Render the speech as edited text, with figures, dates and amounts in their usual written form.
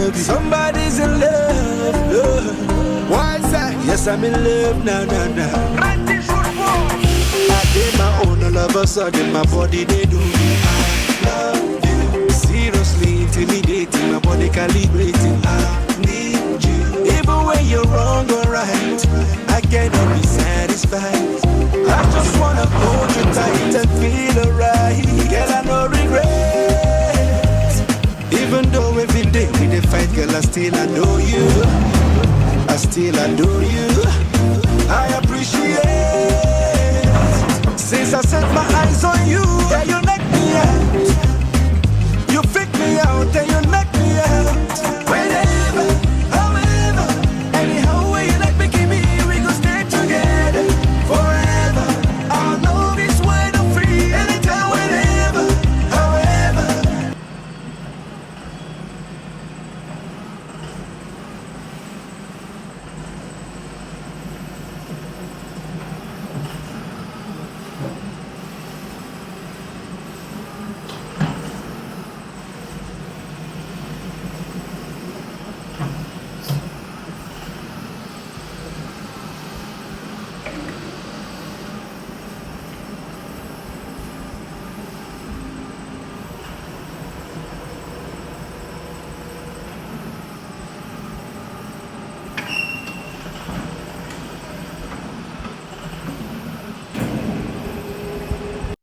love you. Somebody's in love. Why is that? Yes, I'm in love now, now, now. I did my own, all of a sudden my body they do me. I love you. Seriously intimidating, my body calibrating. I need you. Even when you're wrong or right, I cannot be satisfied. I just wanna hold you tight and feel alright. Girl, I no regret. Even though every day we dey fight, girl, I still adore you. I still adore